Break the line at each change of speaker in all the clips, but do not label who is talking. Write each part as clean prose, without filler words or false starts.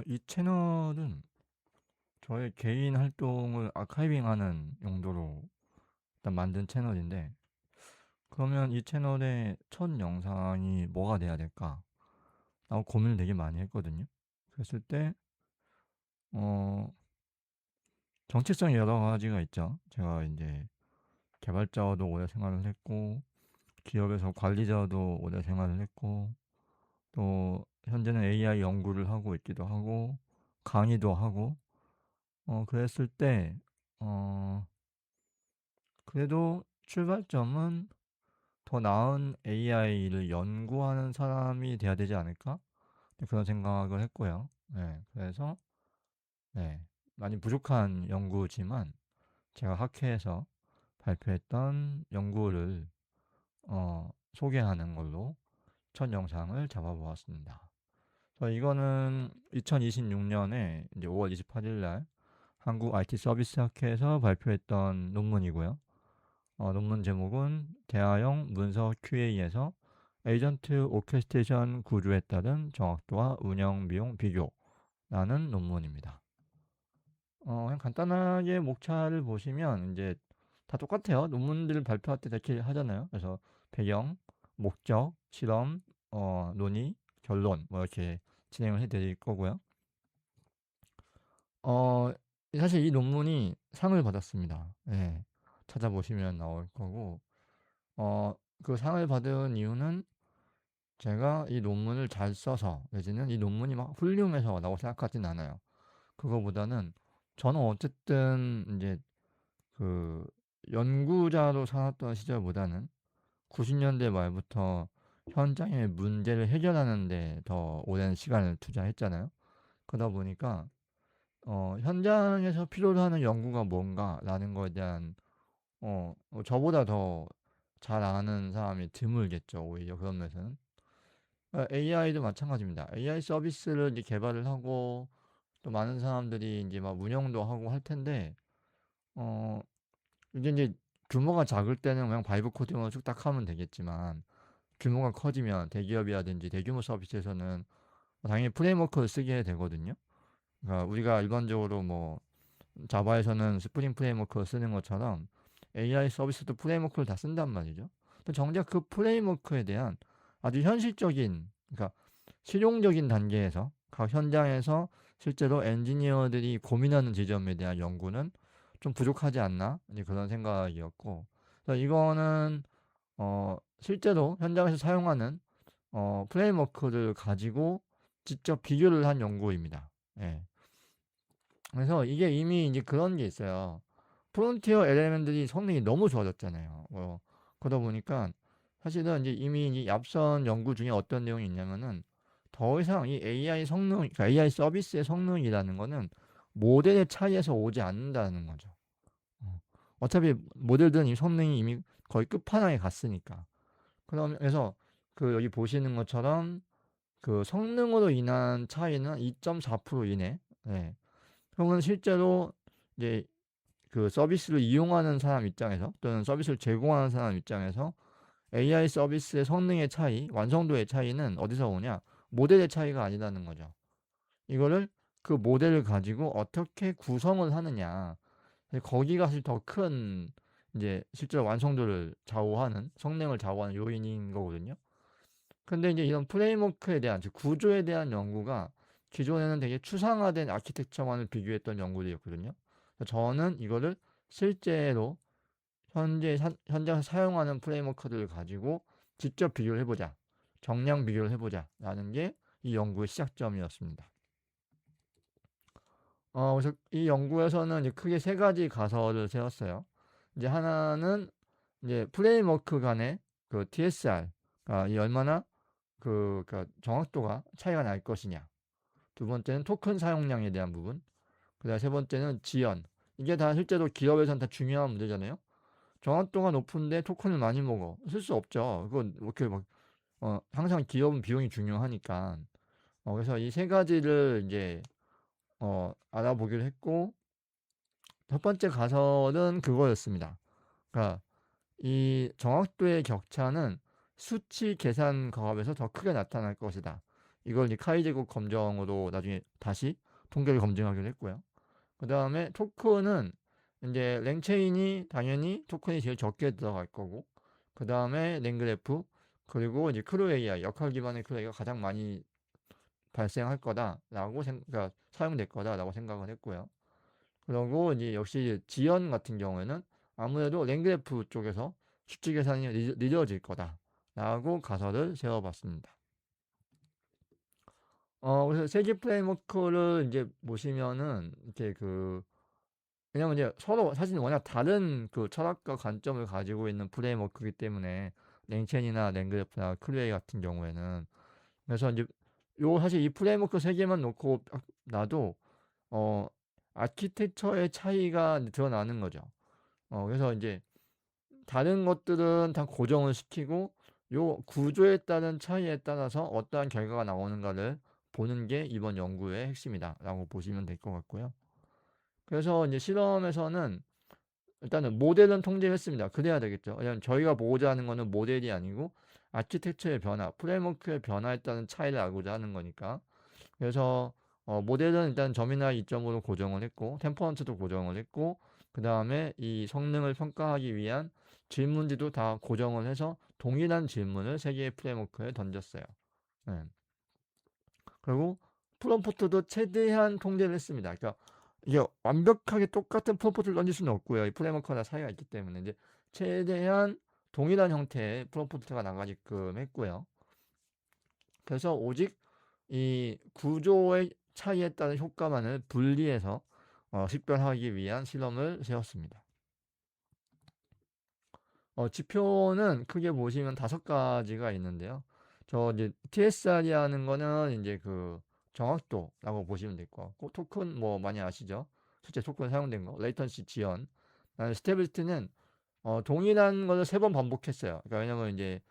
이 채널은 저의 개인 활동을 아카이빙하는 용도로 일단 만든 채널인데, 그러면 이 채널의 첫 영상이 뭐가 돼야 될까? 라고 고민을 되게 많이 했거든요. 그랬을 때, 어, 정체성이 여러 가지가 있죠. 제가 이제 개발자로도 오래 생활을 했고, 기업에서 관리자도 오래 생활을 했고, 또 현재는 AI 연구를 하고 있기도 하고, 강의도 하고, 그랬을 때, 어, 그래도 출발점은 더 나은 AI를 연구하는 사람이 돼야 되지 않을까? 네, 그런 생각을 했고요. 네, 그래서 네, 많이 부족한 연구지만 제가 학회에서 발표했던 연구를 소개하는 걸로 첫 영상을 잡아보았습니다. 이거는 2026년에 이제 5월 28일 날 한국 IT 서비스 학회에서 발표했던 논문이고요. 논문 제목은 대화형 문서 QA에서 에이전트 오케스트레이션 구조에 따른 정확도와 운영 비용 비교라는 논문입니다. 그냥 간단하게 목차를 보시면 이제 다 똑같아요. 논문들을 발표할 때 이렇게 하잖아요. 그래서 배경, 목적, 실험, 논의, 결론 뭐 이렇게 진행을 해드릴 거고요. 어, 사실 이 논문이 상을 받았습니다. 예, 찾아보시면 나올 거고, 어, 그 상을 받은 이유는 제가 이 논문을 잘 써서 내지는 이 논문이 막 훌륭해서라고 생각하진 않아요. 그거보다는 저는 어쨌든 이제 그 연구자로 살았던 시절보다는 90년대 말부터 현장의 문제를 해결하는 데 더 오랜 시간을 투자했잖아요. 그러다 보니까 현장에서 필요로 하는 연구가 뭔가라는 거에 대한 저보다 더 잘 아는 사람이 드물겠죠. 오히려 그런 면에서는. AI도 마찬가지입니다. AI 서비스를 이제 개발을 하고 또 많은 사람들이 이제 막 운영도 하고 할 텐데, 어, 이제 규모가 작을 때는 그냥 바이브 코딩으로 쭉 하면 되겠지만, 규모가 커지면 대기업이라든지 대규모 서비스에서는 당연히 프레임워크를 쓰게 되거든요. 그러니까 우리가 일반적으로 뭐 자바에서는 스프링 프레임워크를 쓰는 것처럼 AI 서비스도 프레임워크를 다 쓴단 말이죠. 근데 정작 그 프레임워크에 대한 아주 현실적인, 그러니까 실용적인 단계에서 각 현장에서 실제로 엔지니어들이 고민하는 지점에 대한 연구는 좀 부족하지 않나? 이제 그런 생각이었고, 그래서 이거는 실제로 현장에서 사용하는 프레임워크를 가지고 직접 비교를 한 연구입니다. 예. 그래서 이게 이미 이제 그런 게 있어요. 프론티어 LLM들이 성능이 너무 좋아졌잖아요. 그러다 보니까 사실은 이제 이미 이 앞선 연구 중에 어떤 내용이 있냐면은 더 이상 이 AI 성능, 그러니까 AI 서비스의 성능이라는 거는 모델의 차이에서 오지 않는다는 거죠. 어. 어차피 모델들은 이 성능이 이미 거의 끝판왕에 갔으니까. 그래서 그 여기 보시는 것처럼 그 성능으로 인한 차이는 2.4% 이내. 네. 그러면 실제로 이제 그 서비스를 이용하는 사람 입장에서 또는 서비스를 제공하는 사람 입장에서 AI 서비스의 성능의 차이, 완성도의 차이는 어디서 오냐? 모델의 차이가 아니라는 거죠. 이거를 그 모델을 가지고 어떻게 구성을 하느냐. 거기가 사실 더 큰 이제 실제로 완성도를 좌우하는 성능을 좌우하는 요인인 거거든요. 근데 이제 이런 프레임워크에 대한 즉 구조에 대한 연구가 기존에는 되게 추상화된 아키텍처만을 비교했던 연구들이었거든요. 그래서 저는 이거를 실제로 현장에서 사용하는 프레임워크들을 가지고 직접 비교를 해보자. 정량 비교를 해보자. 라는 게 이 연구의 시작점이었습니다. 그래서 이 연구에서는 이제 크게 세 가지 가설을 세웠어요. 이제 하나는 이제 프레임워크 간의 그 TSR, 그러니까 이 얼마나 그러니까 정확도가 차이가 날 것이냐. 두 번째는 토큰 사용량에 대한 부분. 그다음 세 번째는 지연. 이게 다 실제로 기업에서는 다 중요한 문제잖아요. 정확도가 높은데 토큰을 많이 먹어. 쓸 수 없죠. 그건 이렇게 막, 항상 기업은 비용이 중요하니까. 그래서 이 세 가지를 이제, 알아보기로 했고, 첫 번째 가설은 그거였습니다. 그러니까 이 정확도의 격차는 수치 계산 과업에서 더 크게 나타날 것이다. 이걸 이제 카이 제곱 검정으로 나중에 다시 통계를 검증하기로 했고요. 그 다음에 토큰은 이제 랭체인이 당연히 토큰이 제일 적게 들어갈 거고, 그 다음에 랭그래프, 그리고 이제 크루 AI, 역할 기반의 크루 AI가 가장 많이 발생할 거다라고 그러니까 사용될 거다라고 생각을 했고요. 그리고 이제 역시 지연 같은 경우에는 아무래도 랭그래프 쪽에서 수치 계산이 늦어질 거다라고 가설을 세워봤습니다. 그래서 세기 프레임워크를 이제 보시면은 이렇게 왜냐면 이제 서로 사실 워낙 다른 그 철학과 관점을 가지고 있는 프레임워크이기 때문에 랭첸이나 랭그래프나 클레이 같은 경우에는 그래서 이제 요 사실 이 프레임워크 세 개만 놓고 놔도 어 아키텍처의 차이가 드러나는 거죠. 그래서 이제 다른 것들은 다 고정을 시키고 요 구조에 따른 차이에 따라서 어떠한 결과가 나오는가를 보는 게 이번 연구의 핵심이다라고 보시면 될 것 같고요. 그래서 이제 실험에서는 일단은 모델은 통제했습니다. 그래야 되겠죠. 왜냐하면 저희가 보고자 하는 거는 모델이 아니고 아키텍처의 변화, 프레임워크의 변화에 따른 차이를 알고자 하는 거니까. 그래서 모델은 일단 점이나 이점으로 고정을 했고 템퍼런트도 고정을 했고 그 다음에 이 성능을 평가하기 위한 질문지도 다 고정을 해서 동일한 질문을 세 개의 프레임워크에 던졌어요. 네. 그리고 프롬프트도 최대한 통제를 했습니다. 그러니까 이게 완벽하게 똑같은 프롬프트를 던질 수는 없고요. 이 프레임워크나 차이가 있기 때문에 이제 최대한 동일한 형태의 프롬프트가 나가게끔 했고요. 그래서 오직 이 구조의 차이에 따른 효과만을 분리해서 식별하기 위한 실험을 세웠습니다. 지표는 크게 보시면 5가지가 있는데요. 저 이제 TSR이 하는 거는 이제 정확도라고 보시면 될 것 같고, 토큰 뭐 많이 아시죠? 실제 토큰 사용된 거, 레이턴시 지연. 스테빌리티는 동일한 거를 3번 반복했어요. 그러니까 왜냐면 이제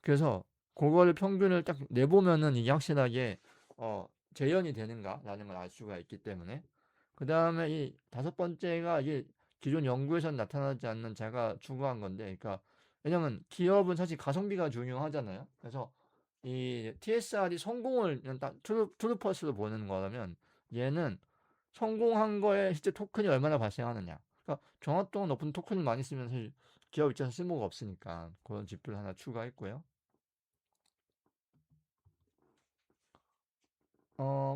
그래서 그거를 평균을 딱 내보면은 이게 확실하게 재현이 되는가라는 걸 알 수가 있기 때문에 그 다음에 이 5번째가 이게 기존 연구에서는 나타나지 않는 제가 추구한 건데, 그러니까 왜냐면 기업은 사실 가성비가 중요하잖아요. 그래서 이 TSR이 성공을 그냥 딱 트루퍼스로 보는 거라면 얘는 성공한 거에 실제 토큰이 얼마나 발생하느냐. 그러니까 정확도가 높은 토큰을 많이 쓰면 사실 기업 입장에서 쓸모가 없으니까 그런 지표를 하나 추가했고요.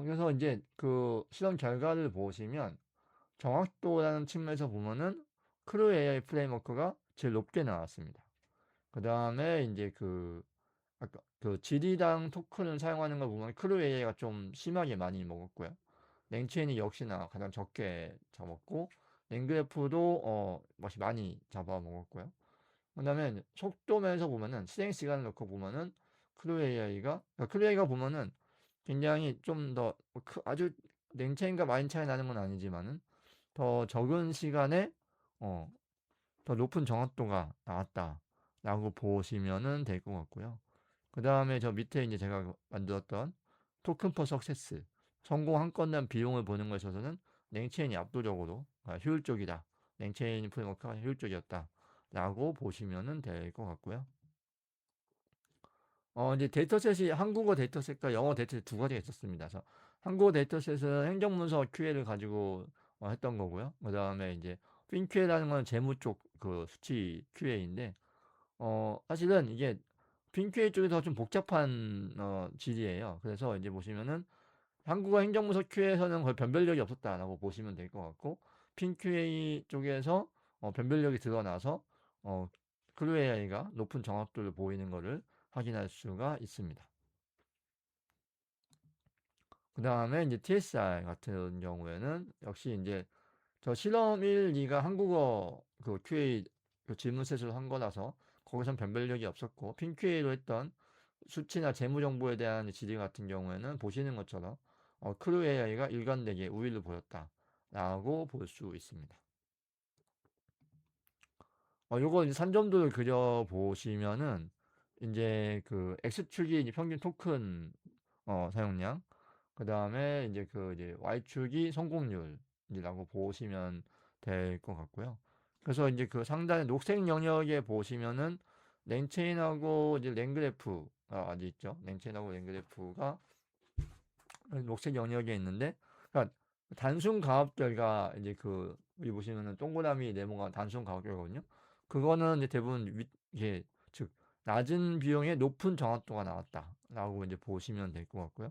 그래서 이제 그 실험 결과를 보시면 정확도라는 측면에서 보면은 크루 AI 프레임워크가 제일 높게 나왔습니다. 그 다음에 이제 아까 지리당 토큰을 사용하는 걸 보면 크루 AI가 좀 심하게 많이 먹었고요. 랭체인이 역시나 가장 적게 잡았고, 랭그래프도 맛이 많이 잡아먹었고요. 그 다음에 속도면에서 보면은 실행 시간을 놓고 보면은 크루 AI가 보면은 굉장히 좀 더 아주 랭체인과 많이 차이 나는 건 아니지만은 더 적은 시간에 어, 더 높은 정확도가 나왔다라고 보시면은 될 것 같고요. 그 다음에 저 밑에 이제 제가 만들었던 토큰 퍼 석세스 성공 한 건당 비용을 보는 것에 있어서는 랭체인이 압도적으로 효율적이다. 랭체인 프레임워크가 효율적이었다라고 보시면은 될 것 같고요. 이제 데이터셋이 한국어 데이터셋과 영어 데이터셋 두 가지가 있었습니다. 그래서 한국어 데이터셋은 행정문서 QA를 가지고 했던 거고요. 그 다음에 이제 핀QA라는 건 재무 쪽 수치 QA인데, 사실은 이게 핀QA 쪽에서 좀 복잡한 질이에요. 그래서 이제 보시면은 한국어 행정문서 QA에서는 거의 변별력이 없었다라고 보시면 될 것 같고, 핀QA 쪽에서 변별력이 드러나서 클루 AI가 높은 정확도를 보이는 것을 확인할 수가 있습니다. 그 다음에 이제 TSR 같은 경우에는 역시 이제 저 실험 1, 2가 한국어 QA 질문 셋으로 한 거라서 거기선 변별력이 없었고, 핀 QA로 했던 수치나 재무 정보에 대한 질의 같은 경우에는 보시는 것처럼 크루 AI가 일관되게 우위를 보였다라고 볼 수 있습니다. 요거 이제 산점도를 그려 보시면은 이제 X축이 이제 평균 토큰 사용량, 그 다음에 이제 Y축이 성공률이라고 보시면 될 것 같고요. 그래서 이제 상단의 녹색 영역에 보시면은 랭체인하고 이제 랭그래프가 아직 있죠. 랭체인하고 랭그래프가 녹색 영역에 있는데, 그러니까 단순 가압 결과 이제 여기 보시면은 동그라미 네모가 단순 가압 결과거든요. 그거는 이제 대부분 이게 즉 낮은 비용에 높은 정확도가 나왔다라고 이제 보시면 될 것 같고요.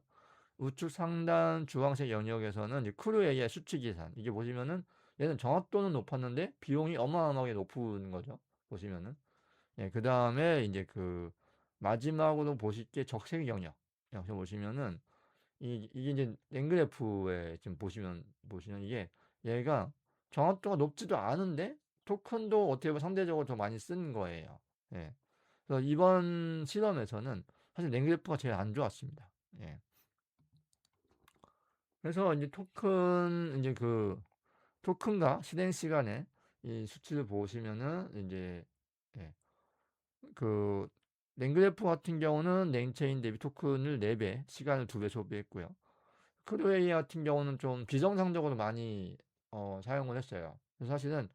우측 상단 주황색 영역에서는 이제 크루에의 수치 계산. 이게 보시면은 얘는 정확도는 높았는데 비용이 어마어마하게 높은 거죠. 보시면은. 예, 그 다음에 이제 마지막으로 보실 게 적색 영역. 여기 보시면은 이게 이제 랭그래프에 지금 보시면 이게 얘가 정확도가 높지도 않은데 토큰도 어떻게 보면 상대적으로 더 많이 쓴 거예요. 예. 그래서 이번 실험에서는 사실 랭그래프가 제일 안 좋았습니다. 예. 그래서 이제 토큰과 실행 시간에 이 수치를 보시면은 이제 예. 그 랭그래프 같은 경우는 랭체인 대비 토큰을 4배, 시간을 2배 소비했고요. 크루에이 같은 경우는 좀 비정상적으로 많이 사용을 했어요. 그래서 사실은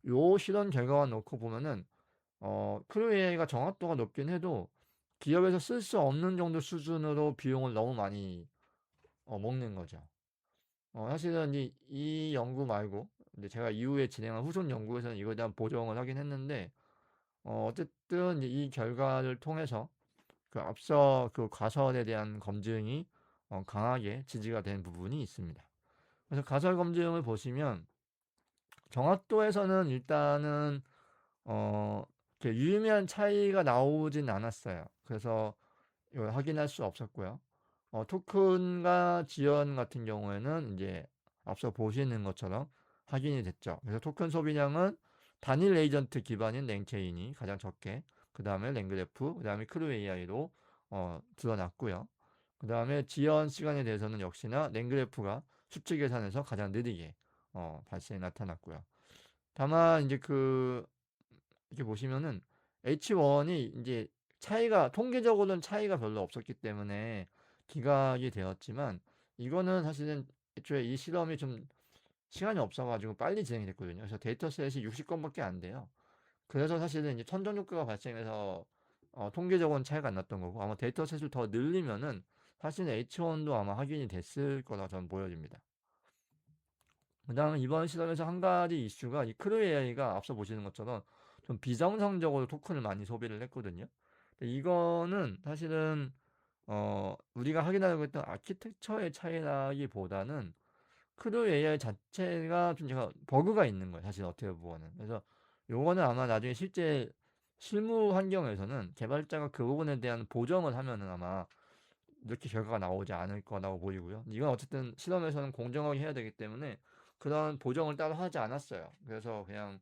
요 실험 결과만 놓고 보면은 크루에이가 정확도가 높긴 해도 기업에서 쓸 수 없는 정도 수준으로 비용을 너무 많이 먹는 거죠. 사실은 이 연구 말고 이제 제가 이후에 진행한 후속 연구에서는 이거에 대한 보정을 하긴 했는데 어쨌든 이제 이 결과를 통해서 앞서 가설에 대한 검증이 강하게 지지가 된 부분이 있습니다. 그래서 가설 검증을 보시면 정확도에서는 일단은 어, 이렇게 유의미한 차이가 나오진 않았어요. 그래서 이걸 확인할 수 없었고요. 토큰과 지연 같은 경우에는 이제 앞서 보시는 것처럼 확인이 됐죠. 그래서 토큰 소비량은 단일 에이전트 기반인 랭체인이 가장 적게, 그 다음에 랭그래프, 그 다음에 크루 AI로 드러났고요. 그 다음에 지연 시간에 대해서는 역시나 랭그래프가 수치 계산에서 가장 느리게 발생이 나타났고요. 다만 이제 이렇게 보시면은 H1이 이제 통계적으로는 차이가 별로 없었기 때문에 기각이 되었지만 이거는 사실은 애초에 이 실험이 좀 시간이 없어가지고 빨리 진행이 됐거든요. 그래서 데이터셋이 60건밖에 안 돼요. 그래서 사실은 이제 천정 효과가 발생해서 통계적으로는 차이가 안 났던 거고 아마 데이터셋을 더 늘리면은 사실은 H1도 아마 확인이 됐을 거라 저는 보여집니다. 그 다음에 이번 실험에서 한 가지 이슈가 이 크루 AI가 앞서 보시는 것처럼 좀 비정상적으로 토큰을 많이 소비를 했거든요. 근데 이거는 사실은 우리가 확인하려고 했던 아키텍처의 차이라기보다는 크루 AI 자체가 좀 제가 버그가 있는 거예요. 사실 어떻게 보면은. 그래서 요거는 아마 나중에 실제 실무 환경에서는 개발자가 그 부분에 대한 보정을 하면은 아마 이렇게 결과가 나오지 않을 거라고 보이고요. 이건 어쨌든 실험에서는 공정하게 해야 되기 때문에 그런 보정을 따로 하지 않았어요. 그래서 그냥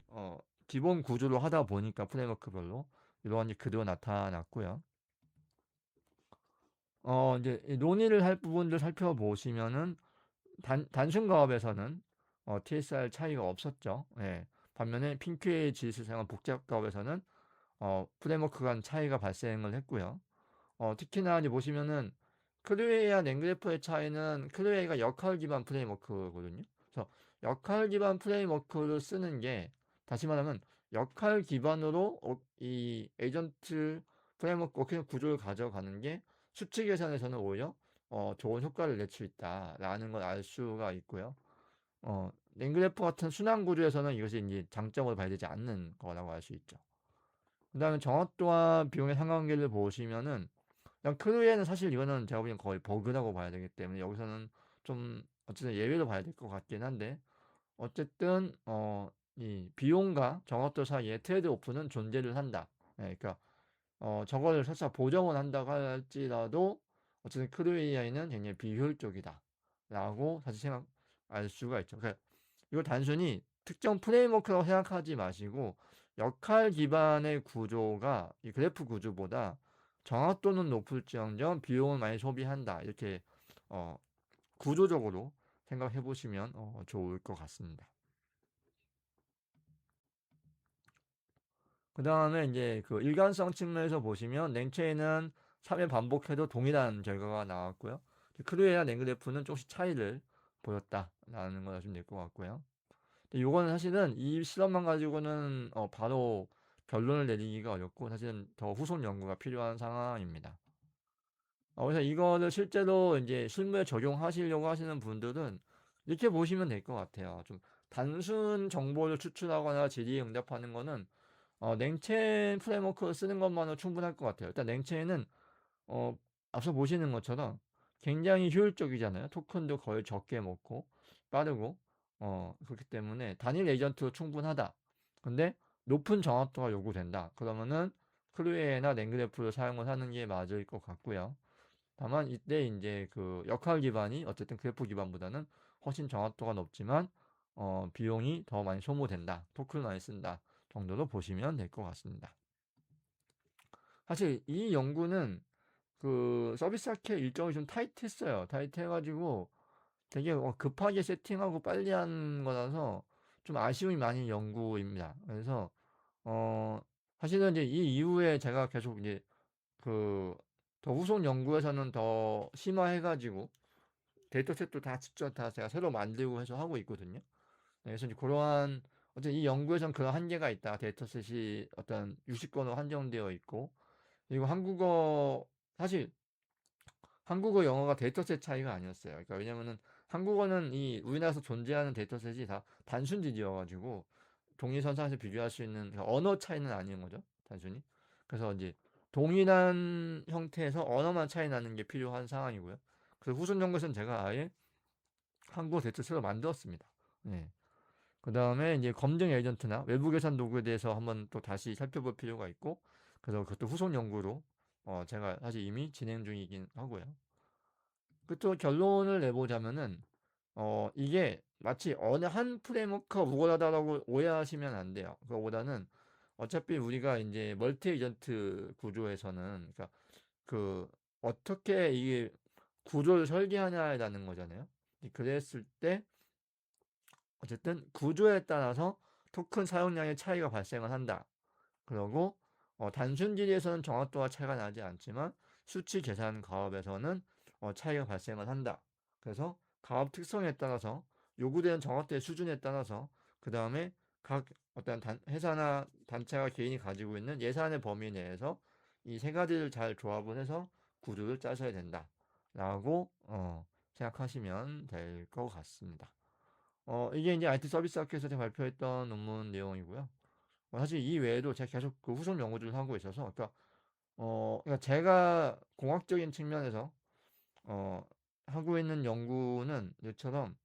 어, 기본 구조로 하다 보니까 프레임워크별로 이런 게 그대로 나타났고요. 이제 논의를 할 부분들 살펴보시면은 단순 가업에서는 TSR 차이가 없었죠. 예. 반면에 핑크의 지수 사용한 복잡 가업에서는 프레임워크 간 차이가 발생을 했고요. 특히나 이제 보시면은 크루에이와 랭그래프의 차이는 크루에이가 역할 기반 프레임워크거든요. 그래서 역할 기반 프레임워크를 쓰는 게 다시 말하면 역할 기반으로 이 에이전트 프레임워크 워킹 구조를 가져가는 게 수치 계산에서는 오히려 좋은 효과를 낼 수 있다라는 걸 알 수가 있고요. 랭그래프 같은 순환 구조에서는 이것이 이제 장점으로 봐야 되지 않는 거라고 할 수 있죠. 그다음에 정확도와 비용의 상관관계를 보시면은 그냥 크루에는 사실 이거는 제가 보기엔 거의 버그라고 봐야 되기 때문에 여기서는 좀 어쨌든 예외로 봐야 될 것 같긴 한데 어쨌든 이 비용과 정확도 사이에 트레이드 오프는 존재를 한다. 예, 그러니까 저거를 설사 보정을 한다고 할지라도 어쨌든 크루 AI는 굉장히 비효율적이다라고 사실 생각할 수가 있죠. 그러니까 이걸 단순히 특정 프레임워크라고 생각하지 마시고 역할 기반의 구조가 이 그래프 구조보다 정확도는 높을지언정 비용을 많이 소비한다. 이렇게 어, 구조적으로 생각해 보시면 좋을 것 같습니다. 그 다음에 이제 일관성 측면에서 보시면 랭체인은 3회 반복해도 동일한 결과가 나왔고요. 크루에와 랭그래프는 조금씩 차이를 보였다라는 걸 아시면 될 것 같고요. 근데 요거는 사실은 이 실험만 가지고는 바로 결론을 내리기가 어렵고 사실은 더 후속 연구가 필요한 상황입니다. 그래서 이거를 실제로 이제 실무에 적용하시려고 하시는 분들은 이렇게 보시면 될 것 같아요. 좀 단순 정보를 추출하거나 질의에 응답하는 거는 냉체인 프레임워크를 쓰는 것만으로 충분할 것 같아요. 일단 냉체인은 어, 앞서 보시는 것처럼 굉장히 효율적이잖아요. 토큰도 거의 적게 먹고 빠르고 그렇기 때문에 단일 에이전트로 충분하다. 근데 높은 정확도가 요구된다. 그러면은 크루에나 랭그래프를 사용을 하는 게 맞을 것 같고요. 다만 이때 이제 그 역할 기반이 어쨌든 그래프 기반보다는 훨씬 정확도가 높지만 비용이 더 많이 소모된다. 토큰을 많이 쓴다. 정도로 보시면 될 것 같습니다. 사실 이 연구는 그 서비스 아키의 일정이 좀 타이트했어요. 타이트해가지고 되게 급하게 세팅하고 빨리 한 거라서 좀 아쉬움이 많은 연구입니다. 그래서 어 사실은 이제 이 이후에 제가 계속 이제 그 더 후속 연구에서는 더 심화해가지고 데이터셋도 다 직접 다 제가 새로 만들고 해서 하고 있거든요. 네, 그래서 이제 그러한 어쨌든 이 연구에서는 그런 한계가 있다. 데이터셋이 어떤 60권으로 한정되어 있고 그리고 사실 한국어, 영어가 데이터셋 차이가 아니었어요. 그러니까 왜냐면은 한국어는 이 우리나라에서 존재하는 데이터셋이 다 단순지지여가지고 동일선상에서 비교할 수 있는 그러니까 언어 차이는 아닌 거죠. 단순히. 그래서 이제 동일한 형태에서 언어만 차이 나는 게 필요한 상황이고요. 그래서 후순 연구에서는 제가 아예 한국어 데이터셋을 만들었습니다. 네. 그 다음에 이제 검증 에이전트나 외부 계산 도구에 대해서 한번 또 다시 살펴볼 필요가 있고, 그래서 그것도 후속 연구로 제가 사실 이미 진행 중이긴 하고요. 그또 결론을 내보자면은 이게 마치 어느 한 프레임워크가 우월하다라고 오해하시면 안 돼요. 그거보다는 어차피 우리가 이제 멀티 에이전트 구조에서는 그러니까 그 어떻게 이게 구조를 설계하냐라는 거잖아요. 그랬을 때 어쨌든 구조에 따라서 토큰 사용량의 차이가 발생을 한다. 그리고 단순지리에서는 정확도와 차이가 나지 않지만 수치 계산 가업에서는 차이가 발생을 한다. 그래서 가업 특성에 따라서 요구되는 정확도의 수준에 따라서 그 다음에 각 어떤 회사나 단체가 개인이 가지고 있는 예산의 범위 내에서 이 세 가지를 잘 조합을 해서 구조를 짜셔야 된다. 라고 생각하시면 될 것 같습니다. 이게 이제 IT 서비스 학회에서 제가 발표했던 논문 내용이고요. 사실 이 외에도 제가 계속 그 후속 연구를 하고 있어서, 그러니까 제가 공학적인 측면에서, 하고 있는 연구는 이처럼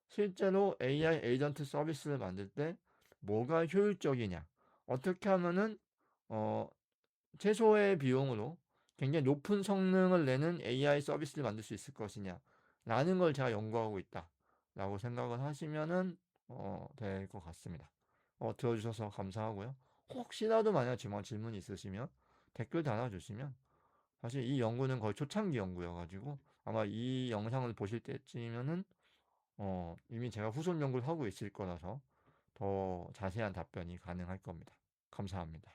실제로 AI 에이전트 서비스를 만들 때 뭐가 효율적이냐, 어떻게 하면은, 어, 최소의 비용으로 굉장히 높은 성능을 내는 AI 서비스를 만들 수 있을 것이냐, 라는 걸 제가 연구하고 있다. 라고 생각을 하시면은, 될 것 같습니다. 들어주셔서 감사하고요. 혹시라도 만약 질문 있으시면 댓글 달아주시면 사실 이 연구는 거의 초창기 연구여가지고 아마 이 영상을 보실 때쯤이면은 이미 제가 후속 연구를 하고 있을 거라서 더 자세한 답변이 가능할 겁니다. 감사합니다.